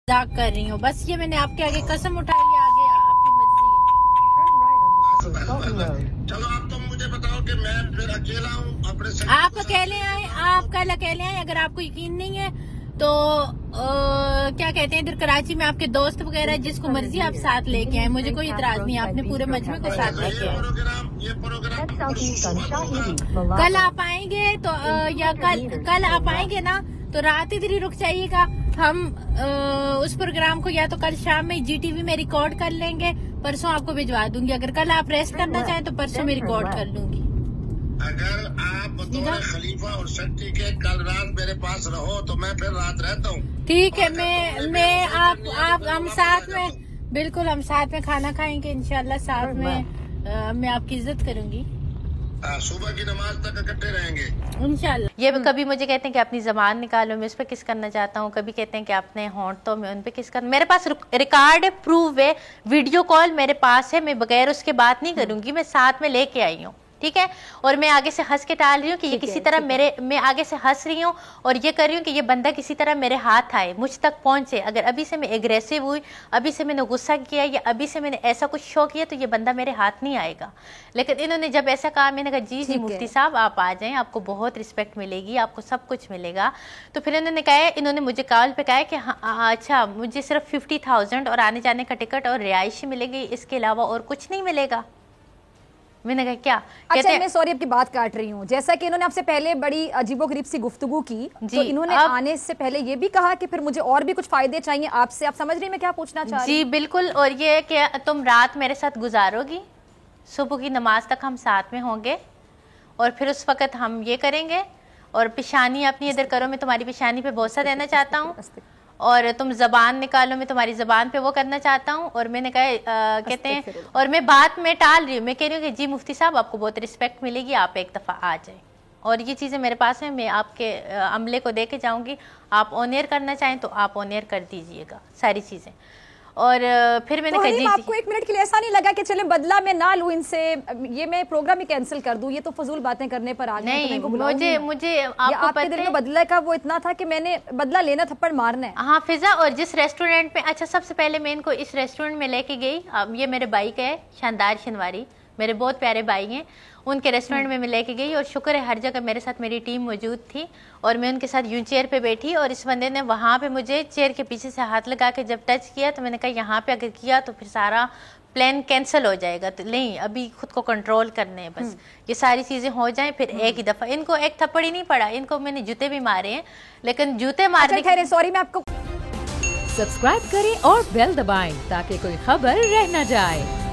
मजाक कर रही हूँ, बस ये मैंने आपके आगे कसम उठाई है, आगे आपकी मर्जी। चलो आप तो मुझे बताओ कि मैं फिर अकेला हूँ अपने आप अकेले आए, आप कल अकेले आए। अगर आपको यकीन नहीं है तो क्या कहते हैं, इधर कराची में आपके दोस्त वगैरह जिसको मर्जी आप साथ लेके आए, मुझे कोई इतराज नहीं, आपने पूरे मजमे को साथ लेके आए। ये प्रोग्राम कल आप आएंगे तो या कल आप आएंगे ना तो रात इधर ही रुक जाइएगा। हम उस प्रोग्राम को या तो कल शाम में GTV में रिकॉर्ड कर लेंगे, परसों आपको भिजवा दूंगी। अगर कल आप रेस्ट करना चाहें तो परसों में रिकॉर्ड कर लूंगी। अगर आप बतौर खलीफा और शक्ति के कल रात मेरे पास रहो तो मैं फिर रात रहता हूँ। ठीक है, मैं आप हम साथ में, बिल्कुल हम साथ में खाना खाएंगे इंशाल्लाह, साथ में मैं आपकी इज्जत करूंगी। सुबह की नमाज तक इकट्ठे रहेंगे इंशाल्लाह। ये कभी मुझे कहते हैं कि अपनी ज़बान निकालो, मैं उस पर किस करना चाहता हूँ, कभी कहते हैं कि अपने होंठ तो मैं उन पे किस कर। मेरे पास रिकॉर्ड है, प्रूव है, वीडियो कॉल मेरे पास है, मैं बगैर उसके बात नहीं करूंगी, मैं साथ में लेके आई हूँ, ठीक है। और मैं आगे से हंस के टाल रही हूँ कि ये किसी तरह मैं आगे से हंस रही हूँ और ये कर रही हूँ कि ये बंदा किसी तरह मेरे हाथ आए, मुझ तक पहुंचे। अगर अभी से मैं एग्रेसिव हुई, अभी से मैंने गुस्सा किया या अभी से मैंने ऐसा कुछ शो किया तो ये बंदा मेरे हाथ नहीं आएगा। लेकिन इन्होंने जब ऐसा कहा, मैंने कहा जी मुफ्ती साहब आप आ जाएं, आपको बहुत रिस्पेक्ट मिलेगी, आपको सब कुछ मिलेगा। तो फिर इन्होंने कहा, इन्होंने मुझे कॉल पे कहा कि हाँ अच्छा मुझे सिर्फ 50,000 और आने जाने का टिकट और रिहाइश मिलेगी, इसके अलावा और कुछ नहीं मिलेगा। मैंने कहा क्या? अच्छा मैं सॉरी आपकी बात काट रही हूँ, जैसा कि इन्होंने आपसे पहले बड़ी अजीबोगरीब सी गुफ्तगू की, तो इन्होंने आने से पहले ये भी कहा कि फिर मुझे और भी कुछ फायदे चाहिए आपसे। आप समझ रही मैं क्या पूछना चाह रही? जी बिल्कुल। और ये कि तुम रात मेरे साथ गुजारोगी, सुबह की नमाज तक हम साथ में होंगे और फिर उस वक्त हम ये करेंगे। और पेशानी अपनी इधर करो, मैं तुम्हारी पेशानी पे बोसा देना चाहता हूँ, और तुम जबान निकालो, मैं तुम्हारी जबान पे वो करना चाहता हूँ। और मैंने कहा कहते हैं, और मैं बात में टाल रही हूँ, मैं कह रही हूँ कि जी मुफ्ती साहब आपको बहुत रिस्पेक्ट मिलेगी, आप एक दफ़ा आ जाएं। और ये चीज़ें मेरे पास हैं, मैं आपके अमले को दे के जाऊँगी, आप ऑनियर करना चाहें तो आप ऑनियर कर दीजिएगा सारी चीज़ें। और फिर मैंने कहा जी आपको एक मिनट के लिए ऐसा नहीं लगा कि चले बदला मैं ना लूं इनसे, ये मैं प्रोग्राम ही कैंसिल कर दूं, ये तो फजूल बातें करने पर आ गए? नहीं, मुझे आपके दिल में बदला का वो इतना था कि मैंने बदला लेना, थप्पड़ मारना है। हाँ फिजा, और जिस रेस्टोरेंट में, अच्छा सबसे पहले मैं इनको इस रेस्टोरेंट में लेके गई, ये मेरे भाई का है शानदार शनवारी, मेरे बहुत प्यारे भाई हैं, उनके रेस्टोरेंट में मैं लेके गई। और शुक्र है हर जगह मेरे साथ मेरी टीम मौजूद थी और मैं उनके साथ यूं चेयर पे बैठी, और इस बंदे ने वहाँ पे मुझे चेयर के पीछे से हाथ लगा के जब टच किया तो मैंने कहा यहाँ पे अगर किया तो फिर सारा प्लान कैंसिल हो जाएगा, तो नहीं अभी खुद को कंट्रोल करने हैं, बस ये सारी चीज़ें हो जाएं फिर एक ही दफ़ा। इनको एक थप्पड़ ही नहीं पड़ा, इनको मैंने जूते भी मारे हैं, लेकिन जूते मारने सॉरी मैं आपको सब्सक्राइब करें और बेल दबाएं ताकि कोई खबर रह न जाए।